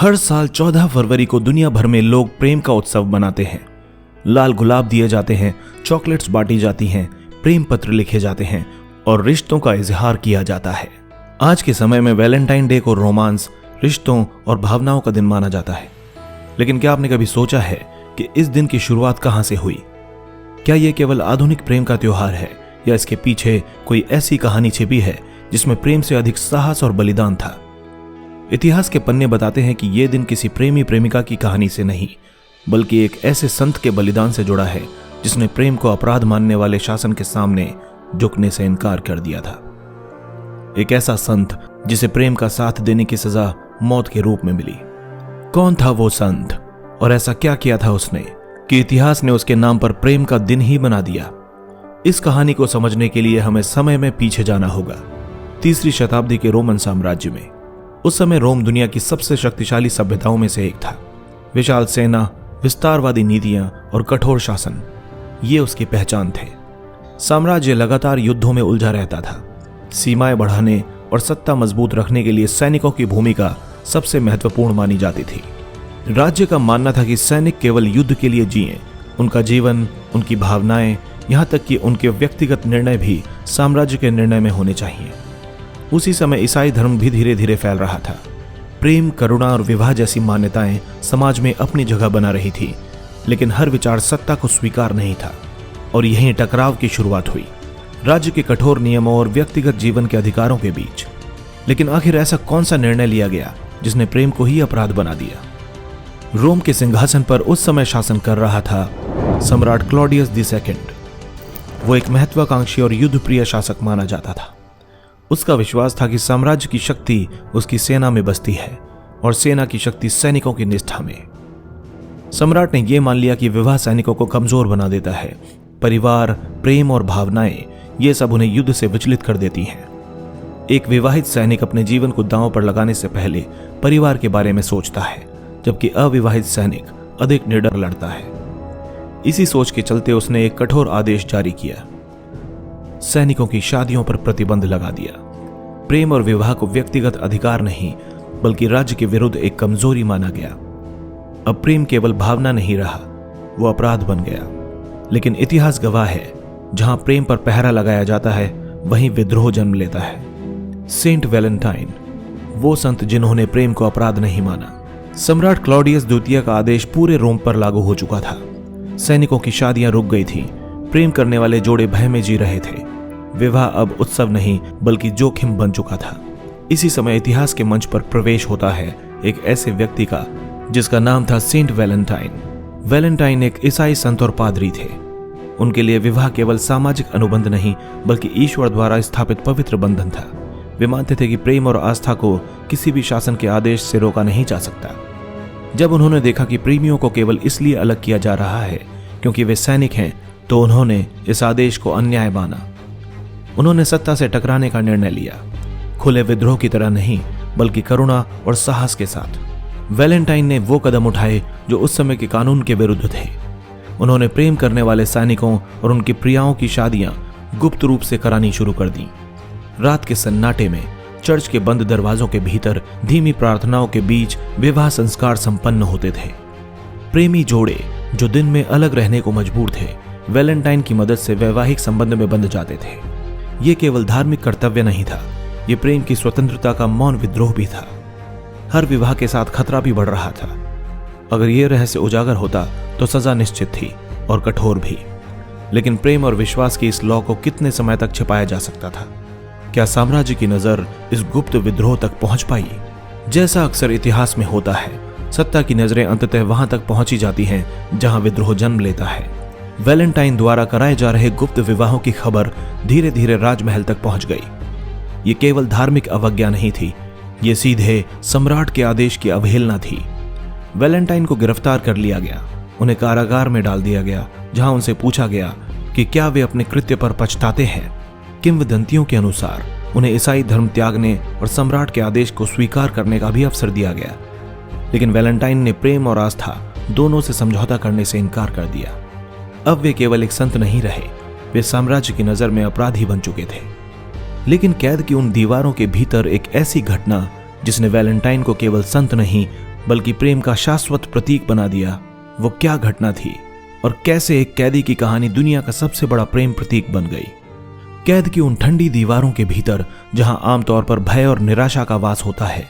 हर साल 14 फरवरी को दुनिया भर में लोग प्रेम का उत्सव मनाते हैं। लाल गुलाब दिए जाते हैं, चॉकलेट्स बांटी जाती हैं, प्रेम पत्र लिखे जाते हैं और रिश्तों का इजहार किया जाता है। आज के समय में वैलेंटाइन डे को रोमांस, रिश्तों और भावनाओं का दिन माना जाता है। लेकिन क्या आपने कभी सोचा है कि इस दिन की शुरुआत कहां से हुई? क्या यह केवल आधुनिक प्रेम का त्योहार है या इसके पीछे कोई ऐसी कहानी छिपी है जिसमें प्रेम से अधिक साहस और बलिदान था? इतिहास के पन्ने बताते हैं कि यह दिन किसी प्रेमी प्रेमिका की कहानी से नहीं, बल्कि एक ऐसे संत के बलिदान से जुड़ा है जिसने प्रेम को अपराध मानने वाले शासन के सामने झुकने से इनकार कर दिया था। एक ऐसा संत जिसे प्रेम का साथ देने की सजा मौत के रूप में मिली। कौन था वो संत और ऐसा क्या किया था उसने कि इतिहास ने उसके नाम पर प्रेम का दिन ही बना दिया? इस कहानी को समझने के लिए हमें समय में पीछे जाना होगा, 3री शताब्दी के रोमन साम्राज्य में। उस समय रोम दुनिया की सबसे शक्तिशाली सभ्यताओं में से एक था। विशाल सेना, विस्तारवादी नीतियां और कठोर शासन, ये उसकी पहचान थे। साम्राज्य लगातार युद्धों में उलझा रहता था। सीमाएं बढ़ाने और सत्ता मजबूत रखने के लिए सैनिकों की भूमिका सबसे महत्वपूर्ण मानी जाती थी। राज्य का मानना था कि सैनिक केवल युद्ध के लिए जिएं, उनका जीवन, उनकी भावनाएं, यहां तक कि उनके व्यक्तिगत निर्णय भी साम्राज्य के निर्णय में होने चाहिए। उसी समय ईसाई धर्म भी धीरे धीरे फैल रहा था। प्रेम, करुणा और विवाह जैसी मान्यताएं समाज में अपनी जगह बना रही थी, लेकिन हर विचार सत्ता को स्वीकार नहीं था और यहीं टकराव की शुरुआत हुई, राज्य के कठोर नियमों और व्यक्तिगत जीवन के अधिकारों के बीच। लेकिन आखिर ऐसा कौन सा निर्णय लिया गया जिसने प्रेम को ही अपराध बना दिया? रोम के सिंहासन पर उस समय शासन कर रहा था सम्राट क्लॉडियस II। वो एक महत्वाकांक्षी और युद्धप्रिय शासक माना जाता था। उसका विश्वास था कि साम्राज्य की शक्ति उसकी सेना में बसती है और सेना की शक्ति सैनिकों की निष्ठा में। सम्राट ने यह मान लिया कि विवाह सैनिकों को कमजोर बना देता है। परिवार, प्रेम और भावनाएं, ये सब उन्हें युद्ध से विचलित कर देती हैं। एक विवाहित सैनिक अपने जीवन को दांव पर लगाने से पहले परिवार के बारे में सोचता है, जबकि अविवाहित सैनिक अधिक निडर लड़ता है। इसी सोच के चलते उसने एक कठोर आदेश जारी किया। सैनिकों की शादियों पर प्रतिबंध लगा दिया। प्रेम और विवाह को व्यक्तिगत अधिकार नहीं, बल्कि राज्य के विरुद्ध एक कमजोरी माना गया। अब प्रेम केवल भावना नहीं रहा, वो अपराध बन गया। लेकिन इतिहास गवाह है, जहां प्रेम पर पहरा लगाया जाता है, वहीं विद्रोह जन्म लेता है। सेंट वैलेंटाइन, वो संत जिन्होंने प्रेम को अपराध नहीं माना। सम्राट क्लॉडियस II का आदेश पूरे रोम पर लागू हो चुका था। सैनिकों की शादियां रुक गई थीं। प्रेम करने वाले जोड़े भय में जी रहे थे। विवाह अब उत्सव नहीं, बल्कि जोखिम बन चुका था। इसी समय इतिहास के मंच पर प्रवेश होता है एक ऐसे व्यक्ति का जिसका नाम था सेंट वैलेंटाइन। वैलेंटाइन एक ईसाई संत और पादरी थे। उनके लिए विवाह केवल सामाजिक अनुबंध नहीं, बल्कि ईश्वर द्वारा स्थापित पवित्र बंधन था। वे मानते थे कि प्रेम और आस्था को किसी भी शासन के आदेश से रोका नहीं जा सकता। जब उन्होंने देखा कि प्रेमियों को केवल इसलिए अलग किया जा रहा है क्योंकि वे सैनिक हैं, तो उन्होंने इस आदेश को अन्याय माना। उन्होंने सत्ता से टकराने का निर्णय लिया, खुले विद्रोह की तरह नहीं, बल्कि करुणा और साहस के साथ। वैलेंटाइन ने वो कदम उठाए जो उस समय के कानून के विरुद्ध थे। उन्होंने प्रेम करने वाले सैनिकों और उनकी प्रियाओं की शादियां गुप्त रूप से करानी शुरू कर दी। रात के सन्नाटे में चर्च के बंद दरवाजों के भीतर धीमी प्रार्थनाओं के बीच विवाह संस्कार संपन्न होते थे। प्रेमी जोड़े जो दिन में अलग रहने को मजबूर थे, वैलेंटाइन की मदद से वैवाहिक संबंध में बंध जाते थे। ये केवल धार्मिक कर्तव्य नहीं था, ये प्रेम की स्वतंत्रता का मौन विद्रोह भी था। हर विवाह के साथ खतरा भी बढ़ रहा था। अगर यह रहस्य उजागर होता तो सजा निश्चित थी और कठोर भी। लेकिन प्रेम और विश्वास की इस लौ को कितने समय तक छिपाया जा सकता था? क्या साम्राज्य की नजर इस गुप्त विद्रोह तक पहुंच पाई? जैसा अक्सर इतिहास में होता है, सत्ता की नजरें अंततः वहां तक पहुंची जाती हैं जहां विद्रोह जन्म लेता है। वैलेंटाइन द्वारा कराए जा रहे गुप्त विवाहों की खबर धीरे धीरे राजमहल तक पहुंच गई। ये केवल धार्मिक अवज्ञा नहीं थी, ये सीधे सम्राट के आदेश की अवहेलना थी। वैलेंटाइन को गिरफ्तार कर लिया गया, उन्हें कारागार में डाल दिया गया, जहां उनसे पूछा गया कि क्या वे अपने कृत्य पर पछताते हैं। किंवदंतियों के अनुसार उन्हें ईसाई धर्म त्यागने और सम्राट के आदेश को स्वीकार करने का भी अवसर दिया गया। लेकिन वैलेंटाइन ने प्रेम और आस्था दोनों से समझौता करने से इनकार कर दिया। अब वे केवल एक संत नहीं रहे, वे साम्राज्य की नजर में अपराधी बन चुके थे। लेकिन कैद की उन दीवारों के भीतर एक ऐसी घटना जिसने वैलेंटाइन को केवल संत नहीं बल्कि प्रेम का शाश्वत प्रतीक बना दिया। वो क्या घटना थी और कैसे एक कैदी की कहानी दुनिया का सबसे बड़ा प्रेम प्रतीक बन गई। कैद की उन ठंडी दीवारों के भीतर जहां आमतौर पर भय और निराशा का वास होता है,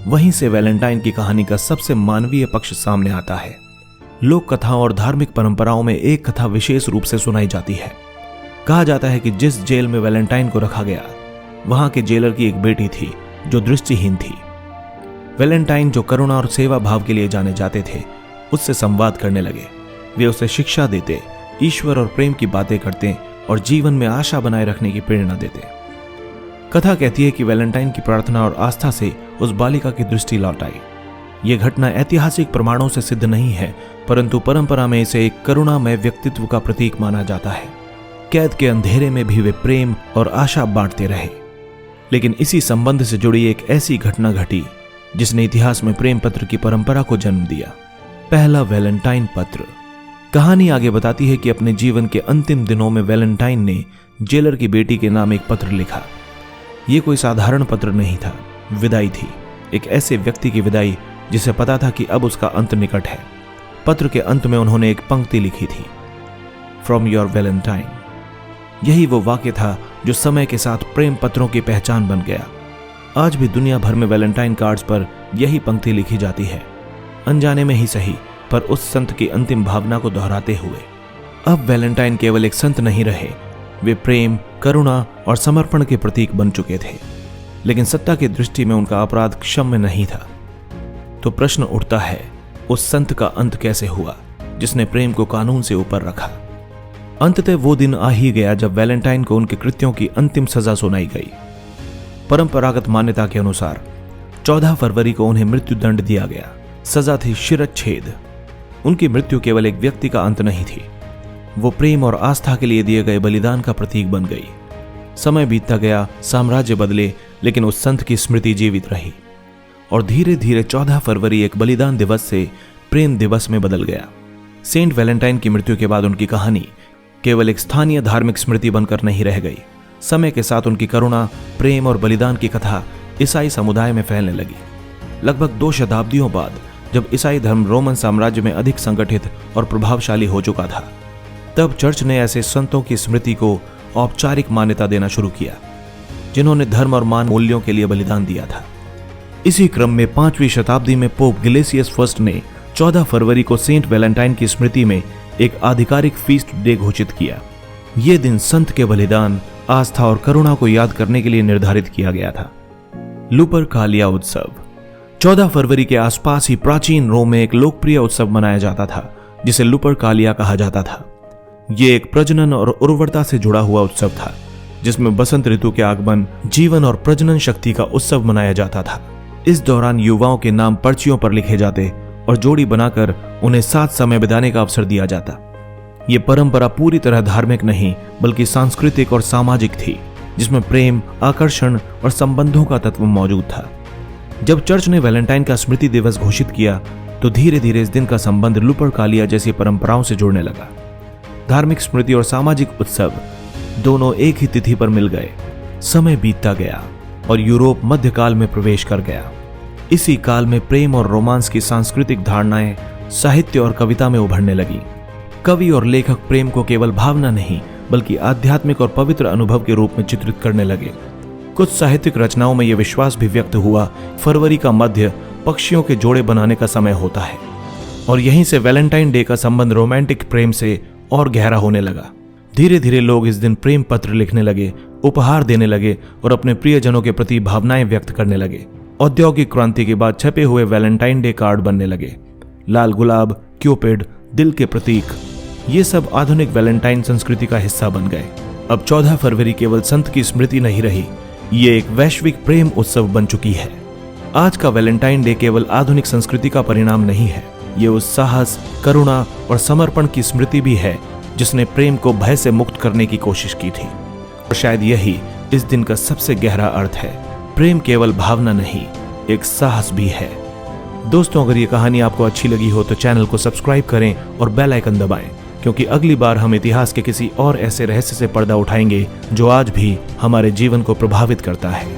वहीं से वैलेंटाइन की कहानी का सबसे मानवीय पक्ष सामने आता है। लोक कथाओं और धार्मिक परंपराओं में एक कथा विशेष रूप से सुनाई जाती है। कहा जाता है कि जिस जेल में वैलेंटाइन को रखा गया, वहां के जेलर की एक बेटी थी जो दृष्टिहीन थी। वैलेंटाइन, जो करुणा और सेवा भाव के लिए जाने जाते थे, उससे संवाद करने लगे। वे उसे शिक्षा देते, ईश्वर और प्रेम की बातें करते और जीवन में आशा बनाए रखने की प्रेरणा देते। कथा कहती है कि वैलेंटाइन की प्रार्थना और आस्था से उस बालिका की दृष्टि लौट आई। यह घटना ऐतिहासिक प्रमाणों से सिद्ध नहीं है, परंतु परंपरा में इसे एक करुणामय व्यक्तित्व का प्रतीक माना जाता है। कैद के अंधेरे में भी वे प्रेम और आशा बांटते रहे। लेकिन इसी संबंध से जुड़ी एक ऐसी घटना घटी जिसने इतिहास में प्रेम पत्र की परंपरा को जन्म दिया। पहला वैलेंटाइन पत्र। कहानी आगे बताती है कि अपने जीवन के अंतिम दिनों में वैलेंटाइन ने जेलर की बेटी के नाम एक पत्र लिखा। यह कोई साधारण पत्र नहीं था, विदाई थी। एक ऐसे व्यक्ति की विदाई जिसे पता था कि अब उसका अंत निकट है। पत्र के अंत में उन्होंने एक पंक्ति लिखी थी, फ्रॉम योर वैलेंटाइन। यही वो वाक्य था जो समय के साथ प्रेम पत्रों की पहचान बन गया। आज भी दुनिया भर में वैलेंटाइन कार्ड्स पर यही पंक्ति लिखी जाती है, अनजाने में ही सही, पर उस संत की अंतिम भावना को दोहराते हुए। अब वैलेंटाइन केवल एक संत नहीं रहे, वे प्रेम, करुणा और समर्पण के प्रतीक बन चुके थे। लेकिन सत्ता की दृष्टि में उनका अपराध क्षम्य नहीं था। तो प्रश्न उठता है, उस संत का अंत कैसे हुआ जिसने प्रेम को कानून से ऊपर रखा? अंततः वो दिन आ ही गया जब वैलेंटाइन को उनके कृत्यों की अंतिम सजा सुनाई गई। परंपरागत मान्यता के अनुसार 14 फरवरी को उन्हें मृत्यु दंड दिया गया। सजा थी शिरच्छेद। उनकी मृत्यु केवल एक व्यक्ति का अंत नहीं थी, वो प्रेम और आस्था के लिए दिए गए बलिदान का प्रतीक बन गई। समय बीतता गया, साम्राज्य बदले, लेकिन उस संत की स्मृति जीवित रही और धीरे धीरे 14 फरवरी एक बलिदान दिवस से प्रेम दिवस में बदल गया। सेंट वैलेंटाइन की मृत्यु के बाद उनकी कहानी केवल एक स्थानीय धार्मिक स्मृति बनकर नहीं रह गई। समय के साथ उनकी करुणा, प्रेम और बलिदान की कथा ईसाई समुदाय में फैलने लगी। लगभग 2 शताब्दियों बाद जब ईसाई धर्म रोमन साम्राज्य में अधिक संगठित और प्रभावशाली हो चुका था, तब चर्च ने ऐसे संतों की स्मृति को औपचारिक मान्यता देना शुरू किया जिन्होंने धर्म और मान मूल्यों के लिए बलिदान दिया था। इसी क्रम में 5वीं शताब्दी में पोप गिलेसियस फर्स्ट ने 14 फरवरी को सेंट वैलेंटाइन की स्मृति में एक आधिकारिक फीस्ट डे घोषित किया। यह दिन संत के बलिदान, आस्था और करुणा को याद करने के लिए निर्धारित किया गया था। लुपरकालिया उत्सव। 14 फरवरी के आसपास ही प्राचीन रोम में एक लोकप्रिय उत्सव मनाया जाता था जिसे लुपरकालिया कहा जाता था। यह एक प्रजनन और उर्वरता से जुड़ा हुआ उत्सव था जिसमें बसंत ऋतु के आगमन, जीवन और प्रजनन शक्ति का उत्सव मनाया जाता था। इस दौरान युवाओं के नाम पर्चियों पर लिखे जाते और जोड़ी बनाकर उन्हें साथ समय बिताने का अवसर दिया जाता। ये परंपरा पूरी तरह धार्मिक नहीं बल्कि सांस्कृतिक और सामाजिक थी, जिसमें प्रेम, आकर्षण और संबंधों का तत्व मौजूद था। जब चर्च ने वैलेंटाइन का स्मृति दिवस घोषित किया तो धीरे धीरे इस दिन का संबंध लुपरकालिया जैसी परंपराओं से जुड़ने लगा। धार्मिक स्मृति और सामाजिक उत्सव दोनों एक ही तिथि पर मिल गए। समय बीतता गया और यूरोप मध्यकाल में प्रवेश कर गया। इसी काल में प्रेम और रोमांस की सांस्कृतिक धारणाएं साहित्य और कविता में उभरने लगी। कवि और लेखक प्रेम को केवल भावना नहीं बल्कि आध्यात्मिक और पवित्र अनुभव के रूप में चित्रित करने लगे। कुछ साहित्यिक रचनाओं में यह विश्वास भी व्यक्त हुआ, फरवरी का मध्य पक्षियों के जोड़े बनाने का समय होता है और यहीं से वैलेंटाइन डे का संबंध रोमांटिक प्रेम से और गहरा होने लगा। धीरे धीरे लोग इस दिन प्रेम पत्र लिखने लगे, उपहार देने लगे और अपने प्रियजनों के प्रति भावनाएं व्यक्त करने लगे। औद्योगिक क्रांति के बाद छपे हुए वैलेंटाइन डे कार्ड बनने लगे। लाल गुलाब, क्यूपिड, दिल के प्रतीक, ये सब आधुनिक वैलेंटाइन संस्कृति का हिस्सा बन गए। अब 14 फरवरी केवल संत की स्मृति नहीं रही, ये एक वैश्विक प्रेम उत्सव बन चुकी है। आज का वैलेंटाइन डे केवल आधुनिक संस्कृति का परिणाम नहीं है, ये उस साहस, करुणा और समर्पण की स्मृति भी है जिसने प्रेम को भय से मुक्त करने की कोशिश की थी। और शायद यही इस दिन का सबसे गहरा अर्थ है। प्रेम केवल भावना नहीं, एक साहस भी है। दोस्तों, अगर ये कहानी आपको अच्छी लगी हो तो चैनल को सब्सक्राइब करें और बेल आइकन दबाएं, क्योंकि अगली बार हम इतिहास के किसी और ऐसे रहस्य से पर्दा उठाएंगे जो आज भी हमारे जीवन को प्रभावित करता है।